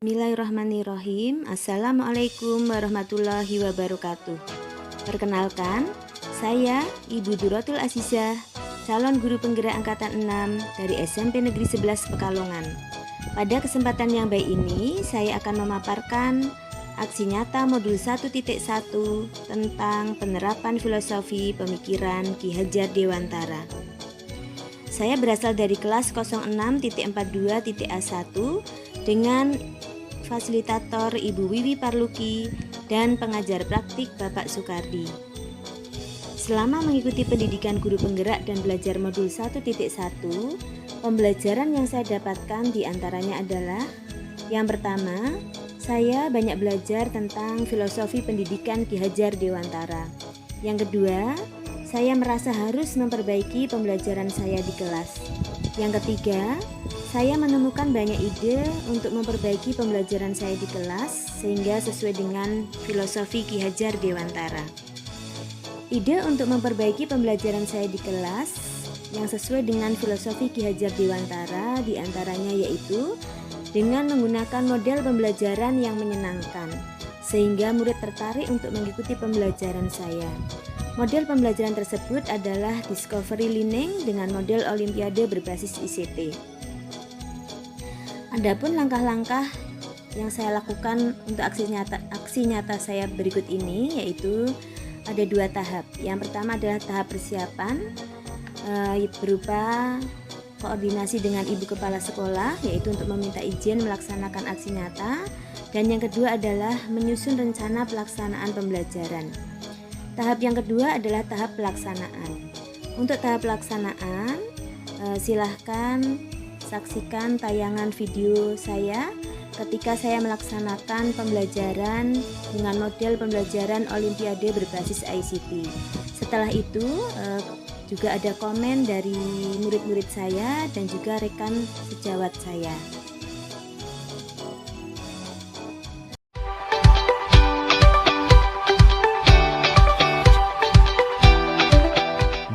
Bismillahirrahmanirrahim. Assalamualaikum warahmatullahi wabarakatuh. Perkenalkan, saya Ibu Duratul Azizah, calon guru penggerak angkatan 6 dari SMP Negeri 11 Pekalongan. Pada kesempatan yang baik ini, saya akan memaparkan aksi nyata modul 1.1 tentang penerapan filosofi pemikiran Ki Hajar Dewantara. Saya berasal dari kelas 06.42.A1 dengan fasilitator Ibu Wiwi Parluki dan pengajar praktik Bapak Sukardi. Selama mengikuti pendidikan guru penggerak dan belajar modul 1.1, pembelajaran yang saya dapatkan diantaranya adalah: yang pertama, saya banyak belajar tentang filosofi pendidikan Ki Hajar Dewantara. Yang kedua, saya merasa harus memperbaiki pembelajaran saya di kelas. Yang ketiga, saya menemukan banyak ide untuk memperbaiki pembelajaran saya di kelas sehingga sesuai dengan filosofi Ki Hajar Dewantara. Ide untuk memperbaiki pembelajaran saya di kelas yang sesuai dengan filosofi Ki Hajar Dewantara diantaranya yaitu dengan menggunakan model pembelajaran yang menyenangkan sehingga murid tertarik untuk mengikuti pembelajaran saya. Model pembelajaran tersebut adalah Discovery Learning dengan model Olimpiade berbasis ICT. Adapun langkah-langkah yang saya lakukan untuk aksi nyata saya berikut ini yaitu ada 2 tahap. Yang pertama adalah tahap persiapan berupa koordinasi dengan ibu kepala sekolah yaitu untuk meminta izin melaksanakan aksi nyata, dan yang kedua adalah menyusun rencana pelaksanaan pembelajaran. Tahap yang kedua adalah tahap pelaksanaan. Untuk tahap pelaksanaan silahkan saksikan tayangan video saya ketika saya melaksanakan pembelajaran dengan model pembelajaran Olimpiade berbasis ICT. Setelah itu juga ada komen dari murid-murid saya dan juga rekan sejawat saya.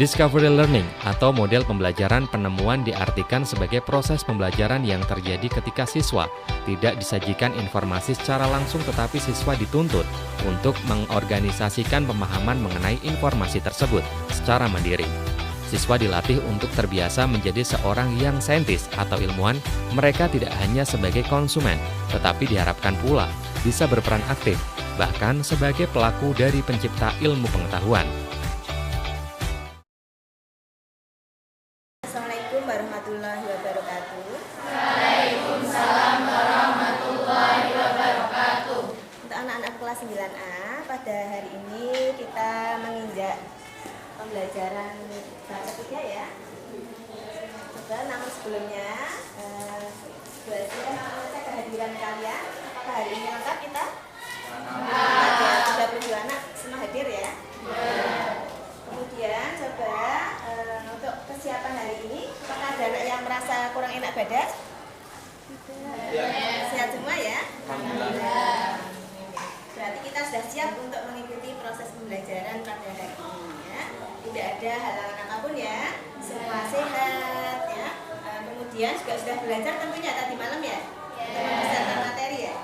Discovery Learning atau model pembelajaran penemuan diartikan sebagai proses pembelajaran yang terjadi ketika siswa tidak disajikan informasi secara langsung tetapi siswa dituntut untuk mengorganisasikan pemahaman mengenai informasi tersebut secara mandiri. Siswa dilatih untuk terbiasa menjadi seorang yang saintis atau ilmuwan. Mereka tidak hanya sebagai konsumen, tetapi diharapkan pula bisa berperan aktif, bahkan sebagai pelaku dari pencipta ilmu pengetahuan. Assalamualaikum warahmatullahi wabarakatuh. Waalaikumsalam warahmatullahi wabarakatuh. Untuk anak-anak kelas 9A, pada hari ini kita menginjak pembelajaran bahasa 3 ya. Coba namun sebelumnya saya kehadiran kalian. Apakah hari ini lengkap kita? Ada 32 anak semua hadir ya? Kemudian coba untuk persiapan hari ini, apakah ada anak yang merasa kurang enak badan? Sehat semua ya? Berarti kita sudah siap untuk mengikuti proses pembelajaran pada hari ini ya. Tidak ada halangan apapun ya. Semua sehat ya. Kemudian juga sudah belajar tentunya tadi malam ya? Untuk mempersiapkan materi ya?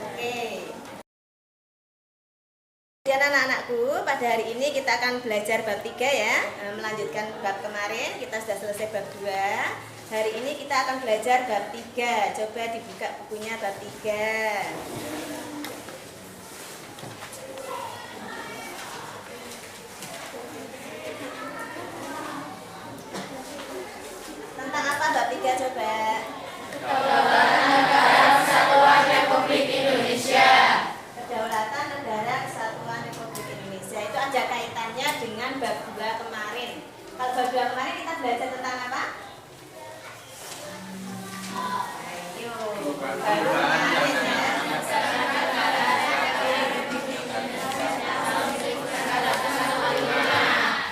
Oke. Kemudian anak-anakku, pada hari ini kita akan belajar bab 3 ya. Melanjutkan bab kemarin, kita sudah selesai bab 2. Hari ini kita akan belajar bab 3. Coba dibuka bukunya bab 3. Tentang apa bab 3 coba? Kedaulatan Negara Kesatuan Republik Indonesia. Kedaulatan Negara Kesatuan Republik Indonesia. Itu ada kaitannya dengan bab 2 kemarin. Kalau bab 2 kemarin kita belajar tentang apa? Ayo, baru kemarin ya.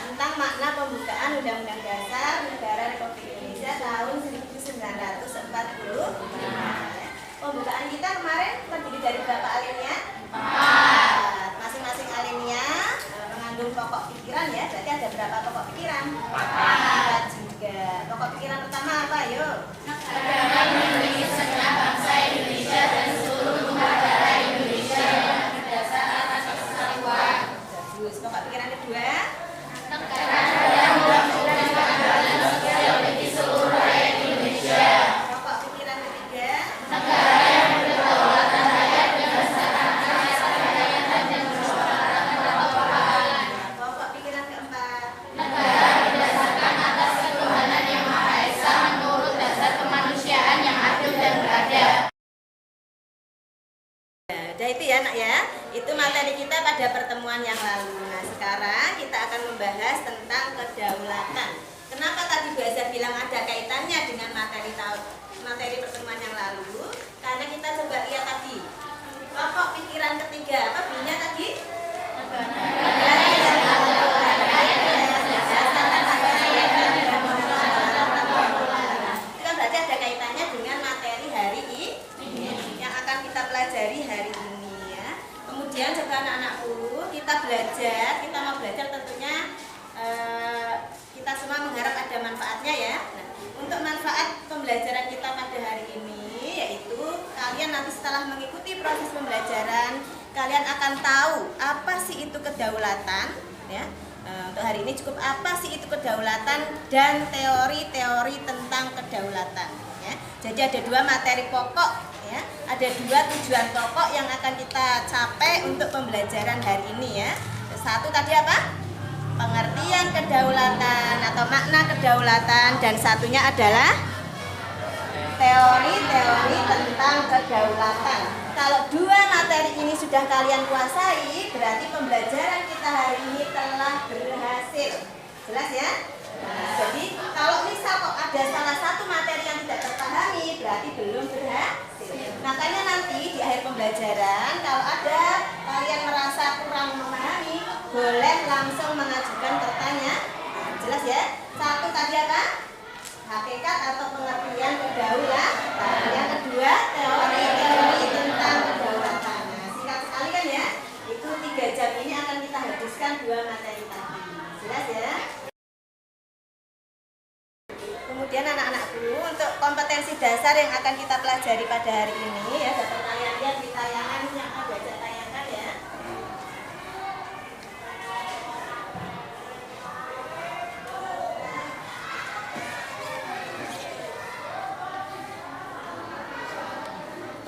Tentang makna pembukaan Undang-Undang Dasar Negara Republik Indonesia tahun 1945. Pembukaan kita kemarin terdiri dari berapa alinea? 4. Masing-masing alinea mengandung pokok pikiran ya. Berarti ada berapa pokok pikiran? 4 juga. Pokok pikiran pertama apa? Yuk. Negara Indonesia, bangsa Indonesia dan seluruh materi kita pada pertemuan yang lalu. Nah, sekarang kita akan membahas tentang kedaulatan. Kenapa tadi Bu Azhar bilang ada kaitannya dengan materi pertemuan yang lalu? Karena kita coba lihat tadi. Pokok pikiran ketiga, apa bunyinya tadi? Itu kan berarti ada kaitannya dengan materi hari ini yang akan kita pelajari hari ini ya. Kemudian coba anak-anakku, kita mau belajar tentunya kita semua mengharap ada manfaatnya ya. Nah, untuk manfaat pembelajaran kita pada hari ini yaitu kalian nanti setelah mengikuti proses pembelajaran kalian akan tahu apa sih itu kedaulatan ya. Untuk hari ini cukup apa sih itu kedaulatan dan teori-teori tentang kedaulatan ya. Jadi ada dua materi pokok ya, ada dua tujuan pokok yang akan kita capai untuk pembelajaran hari ini ya. Satu tadi apa? Pengertian kedaulatan atau makna kedaulatan, dan satunya adalah teori-teori tentang kedaulatan. Kalau dua materi ini sudah kalian kuasai, berarti pembelajaran kita hari ini telah berhasil. Jelas ya? Nah, jadi kalau misal kok ada salah satu materi yang tidak terpahami, berarti belum berhasil. Makanya nanti di akhir pembelajaran kalau ada kalian merasa kurang memahami, boleh langsung mengajukan pertanyaan. Jelas ya? Satu tadi apa? Hakikat atau pengertian kedaulatan. Yang kedua, teori-teori tentang kedaulatan. Nah, singkat sekali kan ya? Itu 3 jam ini akan kita habiskan dua materi tadi. Jelas ya? Kemudian anak-anakku, untuk kompetensi dasar yang akan kita pelajari pada hari ini ya, dapat kalian lihat di tayangan yang ada tayangkan ya.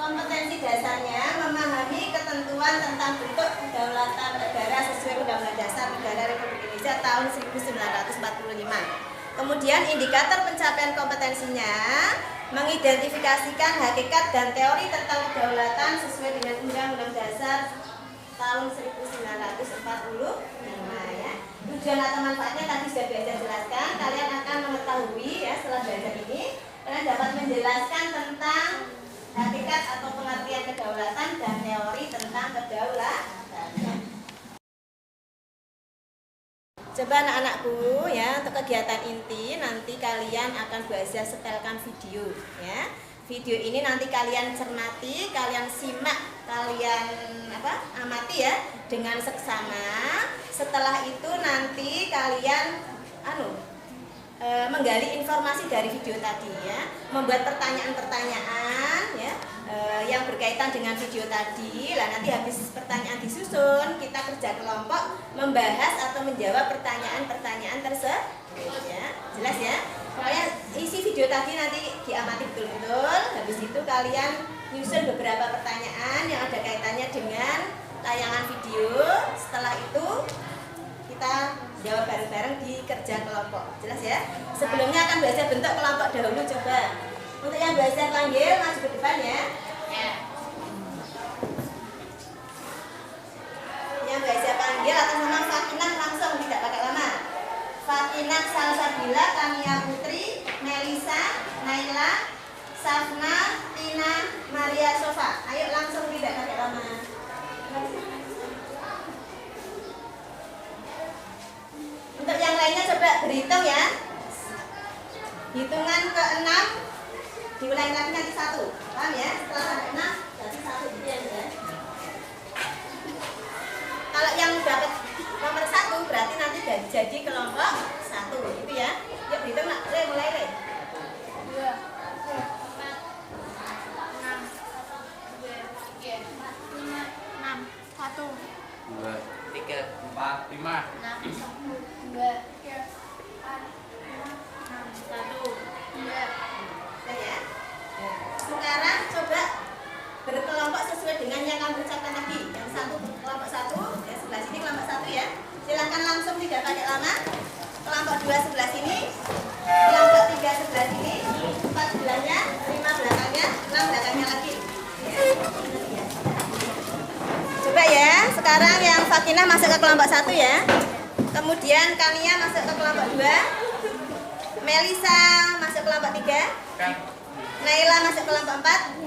Kompetensi dasarnya memahami ketentuan tentang bentuk kedaulatan negara sesuai Undang-Undang Dasar Negara Republik Indonesia tahun 1945. Kemudian indikator pencapaian kompetensinya mengidentifikasikan hakikat dan teori tentang kedaulatan sesuai dengan Undang-Undang Dasar tahun 1945 ya. Tujuan atau manfaatnya tadi sudah belajar jelaskan. Kalian akan mengetahui ya, setelah belajar ini kalian dapat menjelaskan tentang hakikat atau pengertian kedaulatan dan teori tentang kedaulatan. Coba anak-anakku ya, untuk kegiatan inti nanti kalian akan Bu Azhar setelkan video ya. Video ini nanti kalian cermati, kalian simak, kalian amati ya dengan seksama. Setelah itu nanti kalian menggali informasi dari video tadi ya, membuat pertanyaan-pertanyaan ya yang berkaitan dengan video tadi. Lah nanti habis pertanyaan disusun, kita kerja kelompok membahas atau menjawab pertanyaan-pertanyaan tersebut ya. Jelas ya? Pokoknya isi video tadi nanti diamati betul-betul. Habis itu kalian nyusun beberapa pertanyaan yang ada kaitannya dengan tayangan video. Setelah itu kita jawab bareng-bareng di kerja kelompok. Jelas ya? Sebelumnya akan belajar bentuk kelompok dahulu coba. Untuk yang belajar panggil maju ke depan ya. Yang belajar panggil atas nama Fakinah langsung, tidak pakai lama. Fakinah Salsabila, Tania Putri, Melisa, Naila, Safna, Tina, Maria Sofa. Ayo langsung, tidak pakai lama. Untuk yang lainnya coba berhitung ya. Hitungan ke-6 diulangi lagi nanti 1. Paham ya? Setelah sampai 6 berarti 1 gitu ya. Kalau yang dapat nomor 1 berarti nanti jadi kelompok 1 gitu ya. Yuk berhitung nak, mulai Le. 2 4 6 6 1 2 3 4 5 2 3 4 5 6 1 2. Ya. Sekarang coba berkelompok sesuai dengan yang kamu ucapkan tadi. Yang satu kelompok 1 ya, sebelah sini kelompok 1 ya. Silahkan langsung, tidak pakai lama. Kelompok 2 sebelah sini, kelompok 3 sebelah sini, 4 sebelahnya, 5 belakangnya, 6 belakangnya lagi ya. Coba ya. sekarang yang Fakinah masuk ke kelompok 1 ya. Kemudian Kania masuk ke kelompok 2. Melisa masuk kelompok 3. Naila masuk kelompok 4.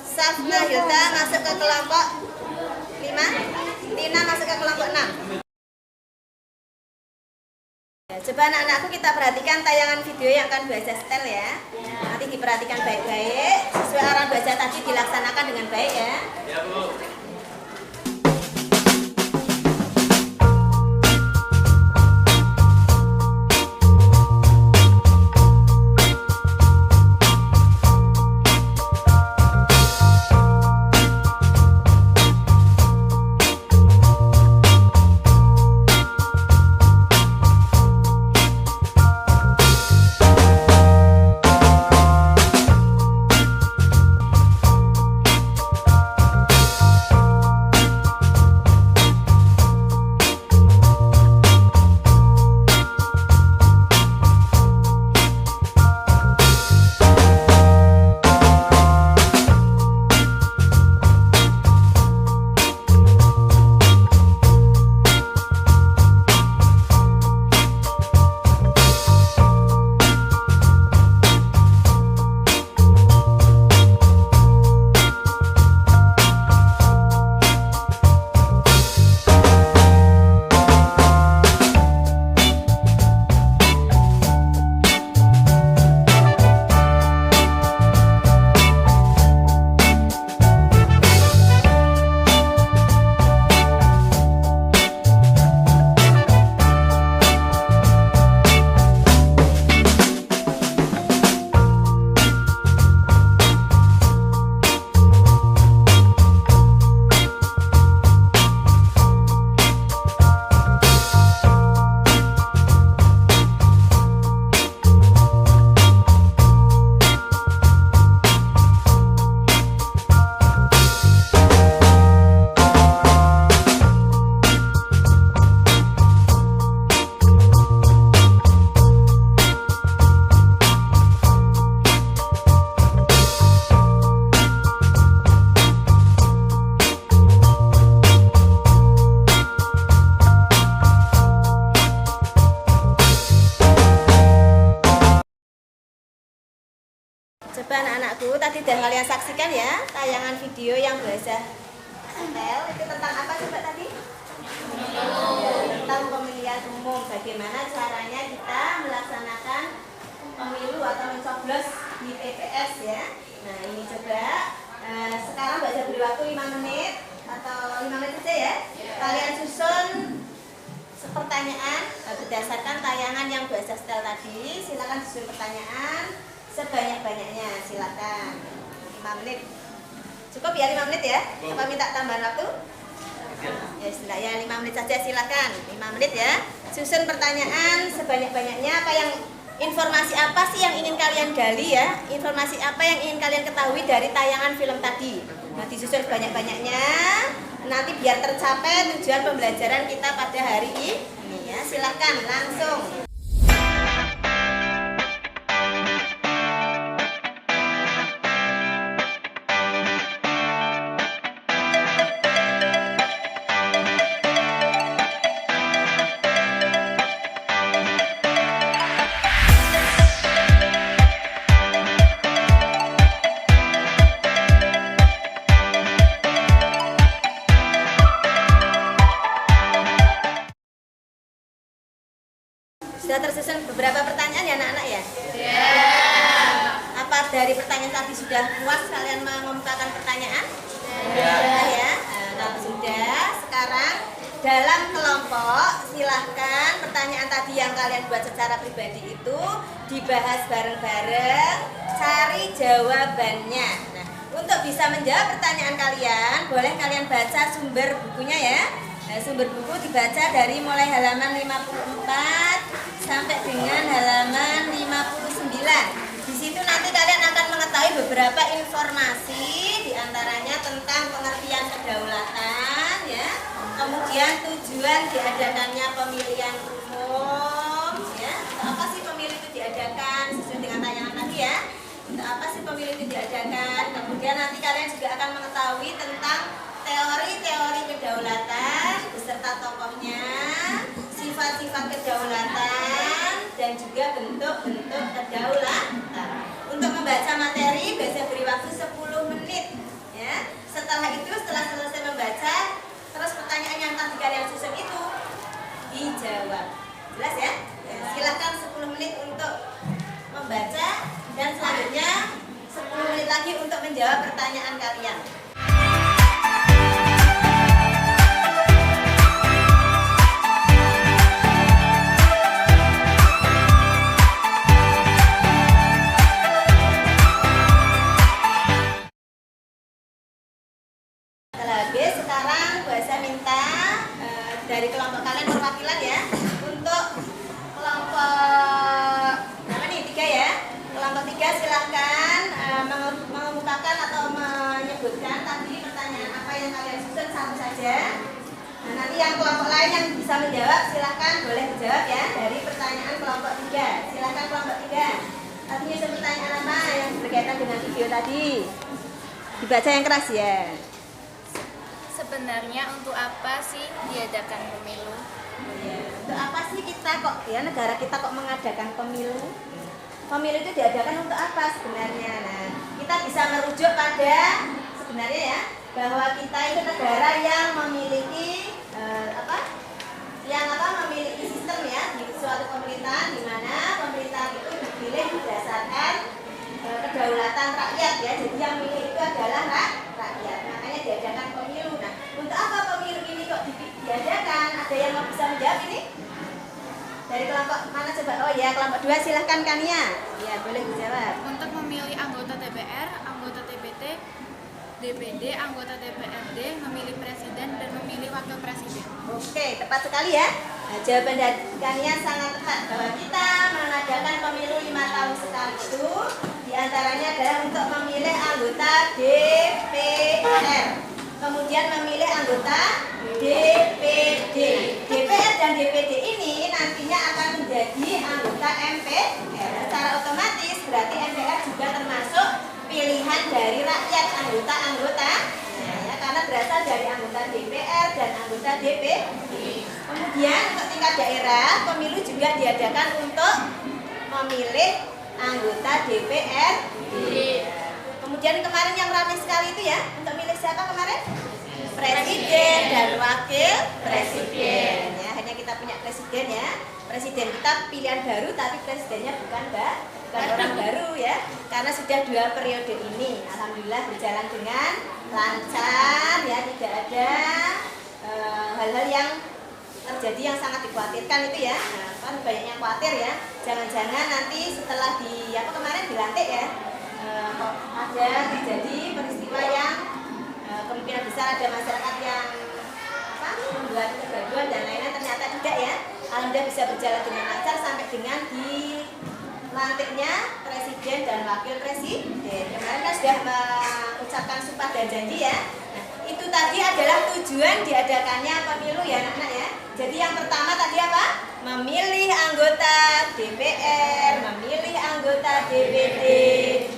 Safna Hilda masuk ke kelompok 5. Tina masuk ke kelompok 6. Coba anak-anakku kita perhatikan tayangan video yang akan belajar setel ya. Nanti diperhatikan baik-baik. Sesuai arahan belajar tadi dilaksanakan dengan baik ya. Ya, Bu. Coba anak-anakku tadi dan kalian saksikan ya tayangan video yang belajar setel itu tentang apa coba tadi? Tentang pemilihan umum. Bagaimana caranya kita melaksanakan pemilu atau mencoblos di TPS ya. Nah ini coba sekarang Mbak beri waktu 5 menit atau 5 menit saja ya. Kalian susun pertanyaan berdasarkan tayangan yang belajar setel tadi. Silakan susun pertanyaan sebanyak-banyaknya, silakan. 5 menit. Cukup ya 5 menit ya? Apa minta tambahan waktu? Ya sudah ya 5 menit saja silakan. 5 menit ya. Susun pertanyaan sebanyak-banyaknya. Apa yang informasi apa sih yang ingin kalian gali ya? Informasi apa yang ingin kalian ketahui dari tayangan film tadi? Nah, disusun sebanyak-banyaknya. Nanti biar tercapai tujuan pembelajaran kita pada hari ini ya. Silakan langsung. Sudah tersusun beberapa pertanyaan ya anak-anak ya? Apa dari pertanyaan tadi sudah puas kalian mengemukakan pertanyaan? Ya. Kalau sudah, sekarang dalam kelompok silahkan pertanyaan tadi yang kalian buat secara pribadi itu dibahas bareng-bareng, cari jawabannya. Nah, untuk bisa menjawab pertanyaan kalian, boleh kalian baca sumber bukunya ya. Nah, sumber buku dibaca dari mulai halaman 54 sampai dengan halaman 59. Di situ nanti kalian akan mengetahui beberapa informasi, diantaranya tentang pengertian kedaulatan, ya. Kemudian tujuan diadakannya pemilihan umum, ya. Apa sih pemilu itu diadakan sesuai dengan tayangan tadi ya? Untuk apa sih pemilu itu diadakan? Kemudian nanti kalian juga akan mengetahui tentang teori kedaulatan beserta tokohnya, sifat-sifat kedaulatan, dan juga bentuk-bentuk kedaulatan. Untuk membaca materi, biasa beri waktu 10 menit. Ya. Setelah itu, setelah selesai membaca, terus pertanyaan yang tadi kalian susun itu dijawab. Jelas ya? Silakan 10 menit untuk membaca dan selanjutnya 10 menit lagi untuk menjawab pertanyaan kalian. Habis, sekarang bahasa minta dari kelompok kalian perwakilan ya untuk kelompok berapa nih? 3 ya. Kelompok 3 silahkan mengemukakan atau menyebutkan tadi pertanyaan apa yang kalian susun satu saja. Nah, nanti yang kelompok lain yang bisa menjawab silahkan boleh menjawab ya dari pertanyaan kelompok 3. Silahkan kelompok 3. Tadi nyusun pertanyaan apa yang berkaitan dengan video tadi? Dibaca yang keras ya. Sebenarnya untuk apa sih diadakan pemilu? Untuk apa sih kita kok ya negara kita kok mengadakan pemilu? Pemilu itu diadakan untuk apa sebenarnya? Nah, kita bisa merujuk pada sebenarnya ya bahwa kita itu negara yang memiliki memiliki sistem ya di suatu pemerintahan di mana pemerintahan itu dipilih berdasarkan kedaulatan rakyat ya. Jadi yang milih itu adalah rakyat. Makanya diadakan pemilu. Nah, untuk apa pemilu ini kok diadakan? Ada yang mau bisa menjawab ini? Dari kelompok mana coba? Oh ya, kelompok 2 silahkan Kania. Ya, boleh dijawab. Untuk memilih anggota DPR, anggota DPT, DPD, anggota DPRD, memilih presiden dan memilih wakil presiden. Oke, tepat sekali ya. Nah, jawaban dari Kania sangat tepat bahwa kita mengadakan pemilu 5 tahun sekali itu diantaranya adalah untuk memilih anggota DPR, kemudian memilih anggota DPD. DPR dan DPD ini nantinya akan menjadi anggota MPR. Secara otomatis berarti MPR juga termasuk pilihan dari rakyat anggota-anggota ya, karena berasal dari anggota DPR dan anggota DPD. Kemudian untuk tingkat daerah pemilu juga diadakan untuk memilih anggota DPRD. Kemudian kemarin yang ramai sekali itu ya untuk milih siapa kemarin? Presiden dan wakil presiden ya. Hanya kita punya presiden ya. Presiden kita pilihan baru tapi presidennya bukan orang baru ya. Karena sudah 2 periode ini alhamdulillah berjalan dengan lancar ya, tidak ada hal-hal yang terjadi yang sangat dikhawatirkan itu ya. Nah, kan banyak yang khawatir ya. Jangan-jangan nanti setelah kemarin dilantik ya ada terjadi peristiwa yang kemungkinan besar ada masyarakat yang membuat kegaduhan dan lain-lain, ternyata tidak ya. Alhamdulillah bisa berjalan dengan lancar sampai dengan dilantiknya presiden dan wakil presiden. Kemarin kan sudah mengucapkan sumpah dan janji ya. Nah, itu tadi adalah tujuan diadakannya pemilu ya anak-anak ya. Jadi yang pertama tadi apa? Memilih anggota DPR, memilih anggota DPD,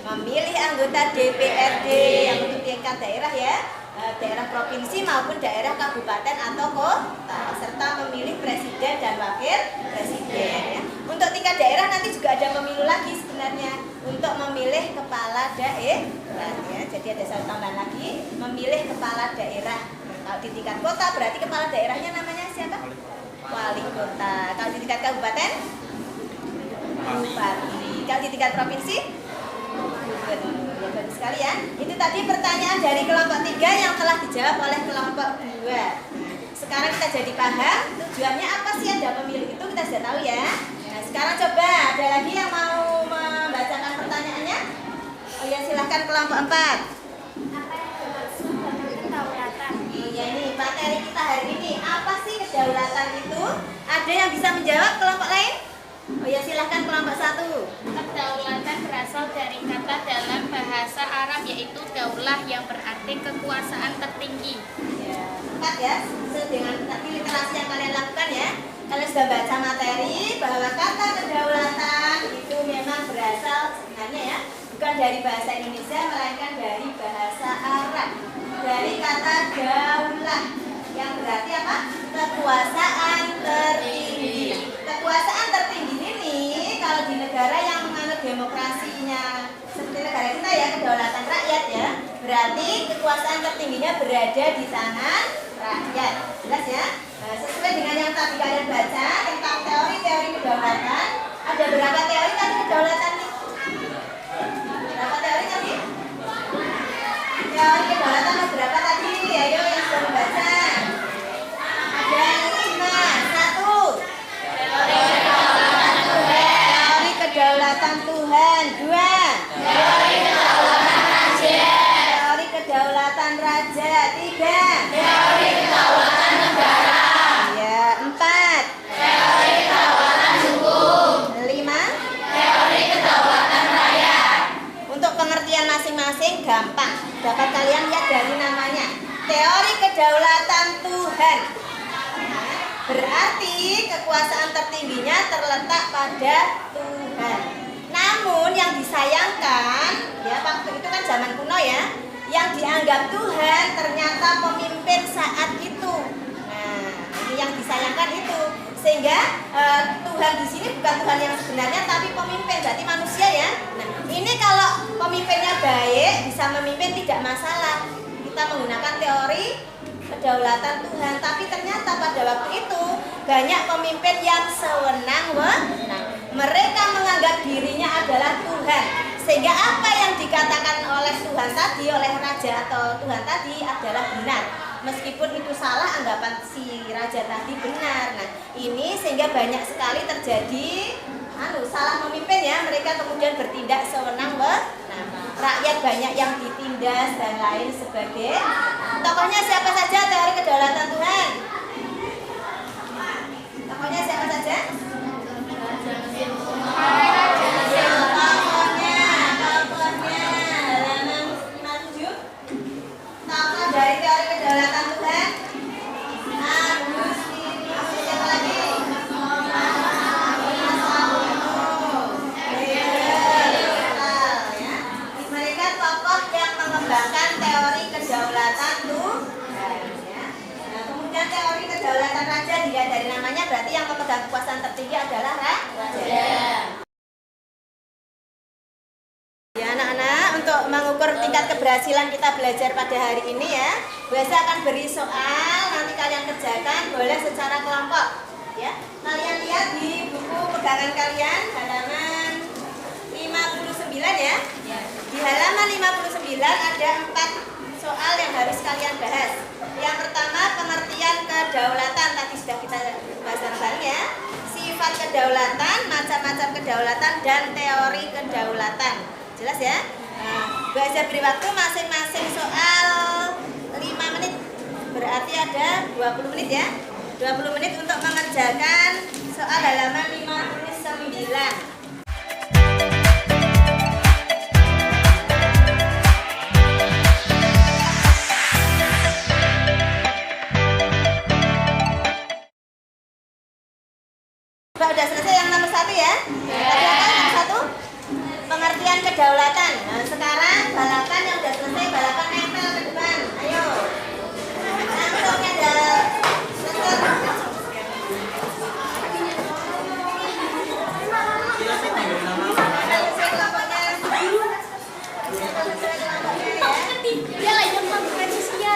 memilih anggota DPRD yang untuk tingkat daerah ya, daerah provinsi maupun daerah kabupaten atau kota, serta memilih presiden dan wakil presiden ya. Untuk tingkat daerah nanti juga ada pemilu lagi sebenarnya untuk memilih kepala daerah ya. Jadi ada satu tambahan lagi, memilih kepala daerah. Kalau di tingkat kota berarti kepala daerahnya namanya siapa? Wali kota. Kalau di tingkat kabupaten? Bupati. Kalau di tingkat provinsi? Gubernur. Ya, bagus sekali ya. Itu tadi pertanyaan dari kelompok 3 yang telah dijawab oleh kelompok 2. Sekarang kita jadi paham tujuannya apa sih ada pemilu itu, kita sudah tahu ya. Nah, sekarang coba ada lagi yang mau membacakan pertanyaannya? Oh ya, silahkan kelompok 4. Apa yang dimaksud dengan kedaulatan? Ya ini materi kita hari ini, apa sih kedaulatan itu? Ada yang bisa menjawab kelompok lain? Oh ya, silahkan kelompok 1. Kedaulatan berasal dari kata dalam bahasa Arab yaitu daulah yang berarti kekuasaan tertinggi. Ya, tepat ya, sesuai dengan tadi literasi yang kalian lakukan ya. Kalian sudah baca materi bahwa kata kedaulatan itu memang berasal sebenarnya ya, bukan dari bahasa Indonesia melainkan dari bahasa Arab. Dari kata daulah Yang berarti apa? Kekuasaan tertinggi. Kekuasaan tertinggi ini kalau di negara yang menganut demokrasinya seperti negara kita ya, kedaulatan rakyat ya, berarti kekuasaan tertingginya berada di tangan rakyat. Jelas ya? Nah, sesuai dengan yang tadi kalian baca tentang teori-teori kedaulatan, ada berapa teori tadi kedaulatan nih? Berapa teori tadi? Teori kedaulatan ada berapa tadi? Ayo yang sudah membaca. Ada 5. 1. Teori kedaulatan Tuhan. 2. Teori kedaulatan raja. 3. Teori kedaulatan negara. Ya, 4. Teori kedaulatan hukum. 5. Teori kedaulatan rakyat. Untuk pengertian masing-masing gampang. Dapat kalian lihat dari namanya. Teori kedaulatan Tuhan. Berarti kekuasaan tertingginya terletak pada Tuhan. Namun yang disayangkan, ya waktu itu kan zaman kuno ya, yang dianggap Tuhan ternyata pemimpin saat itu. Nah, ini yang disayangkan itu. Sehingga Tuhan di sini bukan Tuhan yang sebenarnya, tapi pemimpin, berarti manusia ya. Nah, ini kalau pemimpinnya baik, bisa memimpin tidak masalah. Kita menggunakan teori kedaulatan Tuhan, tapi ternyata pada waktu itu banyak pemimpin yang sewenang-wenang. Mereka menganggap dirinya adalah Tuhan, sehingga apa yang dikatakan oleh Tuhan tadi, oleh raja atau Tuhan tadi adalah benar, meskipun itu salah, anggapan si raja tadi benar. Nah, ini sehingga banyak sekali terjadi salah memimpin ya, mereka kemudian bertindak sewenang-wenang. Rakyat banyak yang ditindas dan lain sebagainya. Tokohnya siapa saja teori kedaulatan Tuhan? Tokohnya siapa saja? Tokohnya halaman 57. Tokoh dari teori kedaulatan Tuhan. Agustinus. Siapa lagi? Mereka tokoh yang mengembangkan teori kedaulatan Tuhan. Nah, kemudian teori kedaulatan raja dilihat dari namanya, berarti yang memegang kekuasaan tertinggi adalah raja. Ya anak-anak, untuk mengukur tingkat keberhasilan kita belajar pada hari ini ya, biasa akan beri soal, nanti kalian kerjakan, boleh secara kelompok. Ya, kalian lihat di buku pegangan kalian halaman 59 ya. Di halaman 59 ada 4 soal yang harus kalian bahas. Yang pertama, pengertian kedaulatan, tadi sudah kita bahas bareng ya. Sifat kedaulatan, macam-macam kedaulatan, dan teori kedaulatan. Jelas ya? Nah, bahasa beri waktu masing-masing soal 5 menit. Berarti ada 20 menit ya. 20 menit untuk mengerjakan soal halaman 59. Udah selesai yang nomor 1 ya? Tadi apa nomor 1? Pengertian kedaulatan. Nah, sekarang balapan yang udah selesai, balapan nempel ke depan. Ayo. Langsung ada Dia lagi yang presisinya.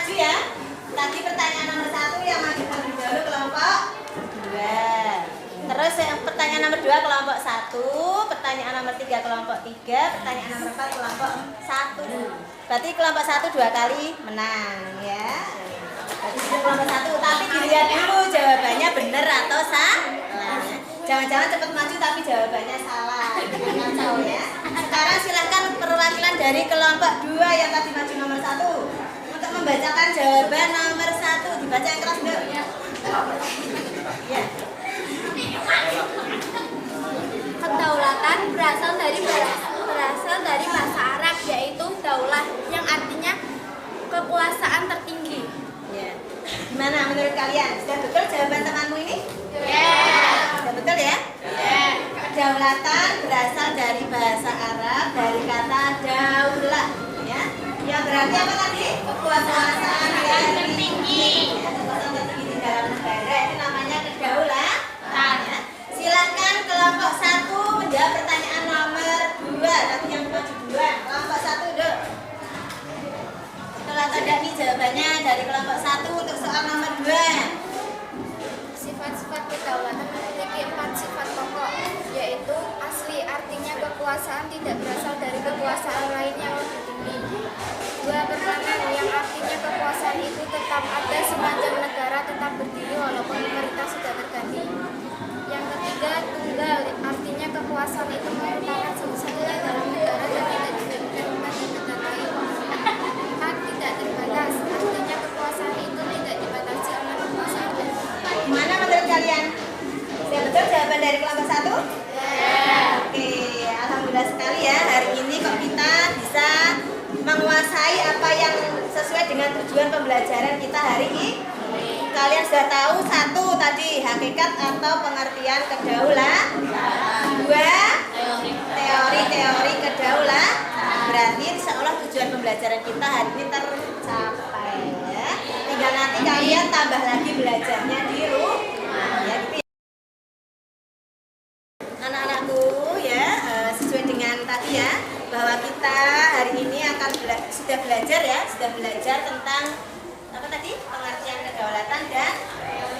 maju ya. Tadi pertanyaan nomor 1 yang maju terlebih dahulu kelompok 2. Terus yang pertanyaan nomor 2 kelompok 1, pertanyaan nomor 3 kelompok 3, pertanyaan nomor 4 kelompok 1. Berarti kelompok 1 2 kali menang ya. Berarti sudah kelompok 1, tapi dilihat dulu jawabannya benar atau salah. Jangan-jangan cepat maju tapi jawabannya salah. Kacau ya. Sekarang silahkan perwakilan dari kelompok 2 yang tadi maju nomor 1 untuk membacakan jawaban nomor 1. Dibaca yang keras dulu. Ya. Kedaulatan berasal dari bahasa Arab, yaitu daulah, yang artinya kekuasaan tertinggi. Ya. Gimana menurut kalian? Sudah betul jawaban temanmu ini? Sudah betul ya? Kedaulatan berasal dari bahasa Arab, dari kata daulah, ya. Yang berarti apa tadi? Kekuasaan yang tertinggi. Ya, kekuasaan tertinggi di dalam negara itu namanya kedaulatan. Ya. Silakan kelompok 1 menjawab pertanyaan nomor 2. Tadi yang maju 2. Kelompok 1 dulu. Setelah tanda ini jawabannya dari kelompok 1 untuk soal nomor 2. Sifat-sifat kedaulatan memiliki 4 sifat pokok, yaitu asli, artinya kekuasaan tidak berasal dari kekuasaan lain yang lebih tinggi. 2. Permanen, yang artinya kekuasaan itu tetap ada sepanjang negara tetap berdiri walaupun pemerintah sudah terganti. Yang ketiga, tunggal, artinya kekuasaan itu merupakan satu-satunya dalam negara dan tidak diberikan di negara lain. 4. Tidak terbatas, artinya kekuasaan itu tidak dibatasi oleh kekuasaan lain. Gimana menurut kalian? Sudah betul jawaban dari kelompok 1? Oke, alhamdulillah sekali ya. Hari ini kok kita bisa menguasai apa yang sesuai dengan tujuan pembelajaran kita hari ini. Kalian sudah tahu 1 tadi hakikat atau pengertian kedaulatan. 2 teori kedaulatan. Berarti seolah tujuan pembelajaran kita hari ini tercapai ya. Tinggal nanti kalian tambah lagi belajarnya di rumah ya gitu ya. Anak-anakku ya, sesuai dengan tadi ya, bahwa kita hari ini akan sudah belajar tentang apa tadi? Pengertian kedaulatan dan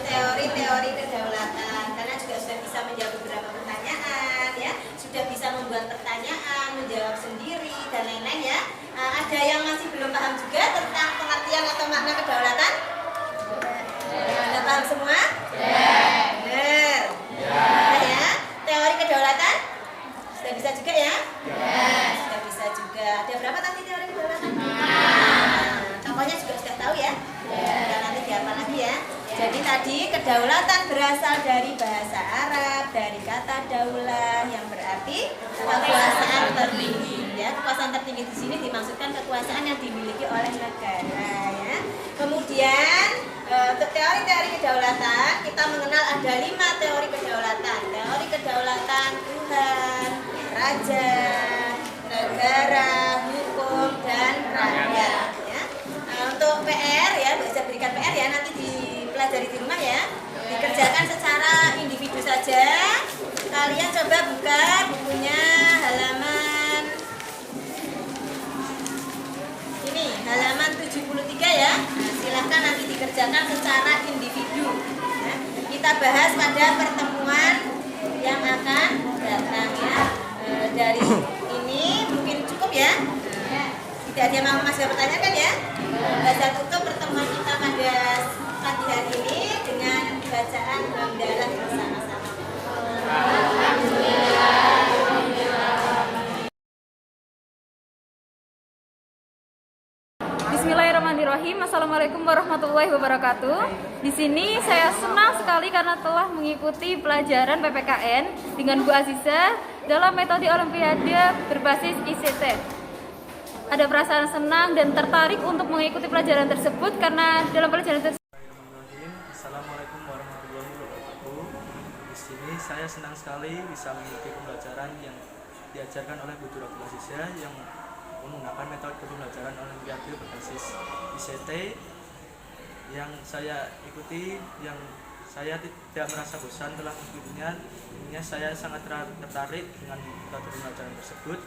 teori kedaulatan. Karena juga sudah bisa menjawab beberapa pertanyaan ya, sudah bisa membuat pertanyaan, menjawab sendiri dan lain-lain ya. Ada yang masih belum paham juga tentang pengertian atau makna kedaulatan? Sudah paham semua? Benar. Ya. Teori kedaulatan? Sudah bisa juga ya? Sudah bisa juga. Ada berapa tadi teori kedaulatan? Contohnya juga sudah tahu ya? Sudah nanti dihafal lagi ya. Jadi tadi kedaulatan berasal dari bahasa Arab, dari kata daulah yang berarti kekuasaan tertinggi. Ya, kekuasaan tertinggi di sini dimaksudkan kekuasaan yang dimiliki oleh negara ya. Kemudian untuk teori-teori kedaulatan kita mengenal ada 5 teori kedaulatan. Teori kedaulatan Tuhan, raja, negara, hukum dan rakyat. Ya. Untuk PR ya, bisa berikan PR ya, nanti dipelajari di rumah ya. Dikerjakan secara individu saja. Kalian coba buka bukunya halaman ini, halaman 73 ya. Nah, silahkan nanti dikerjakan secara individu ya. Kita bahas pada pertemuan yang akan datang ya. Dari ini mungkin cukup ya. Tidak ada yang mau masih bertanyakan ya. Saya tutup pertemuan kita pada pagi hari ini dengan bacaan hamdalah bersama-sama. Bismillahirrahmanirrahim. Assalamualaikum warahmatullahi wabarakatuh. Di sini saya senang sekali karena telah mengikuti pelajaran PPKN dengan Bu Aziza dalam metode Olimpiade berbasis ICT. Ada perasaan senang dan tertarik untuk mengikuti pelajaran tersebut karena dalam pelajaran tersebut. Assalamualaikum warahmatullahi wabarakatuh. Di sini saya senang sekali bisa mengikuti pembelajaran yang diajarkan oleh Bu Dr. Aziza yang menggunakan metode pembelajaran Olimpiade berbasis ICT yang saya ikuti, yang saya tidak merasa bosan telah mengikutinya. Intinya saya sangat tertarik dengan metode pembelajaran tersebut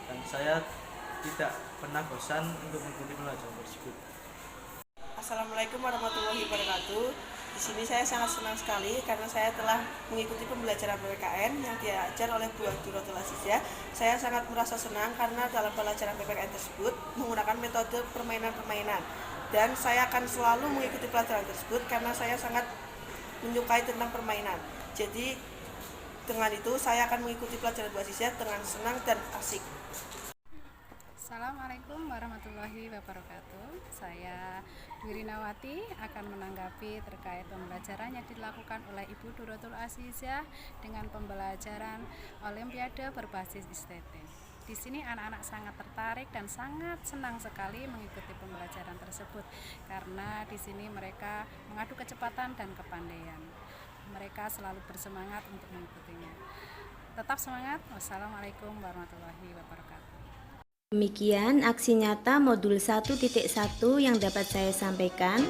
dan saya tidak pernah bosan untuk mengikuti pembelajaran tersebut. Assalamualaikum warahmatullahi wabarakatuh. Di sini saya sangat senang sekali karena saya telah mengikuti pembelajaran PPKN yang diajar oleh Bu Abdurrahman Azizah. Saya sangat merasa senang karena dalam pembelajaran PPKN tersebut menggunakan metode permainan-permainan. Dan saya akan selalu mengikuti pelajaran tersebut karena saya sangat menyukai tentang permainan. Jadi dengan itu saya akan mengikuti pelajaran Bu Azizah dengan senang dan asik. Assalamualaikum warahmatullahi wabarakatuh. Saya Dwi Rinawati akan menanggapi terkait pembelajaran yang dilakukan oleh Ibu Duratul Azizah dengan pembelajaran Olimpiade berbasis estetik. Di sini anak-anak sangat tertarik dan sangat senang sekali mengikuti pembelajaran tersebut karena di sini mereka mengadu kecepatan dan kepandaian. Mereka selalu bersemangat untuk mengikutinya. Tetap semangat. Wassalamualaikum warahmatullahi wabarakatuh. Demikian aksi nyata modul 1.1 yang dapat saya sampaikan.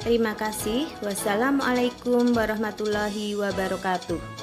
Terima kasih. Wassalamualaikum warahmatullahi wabarakatuh.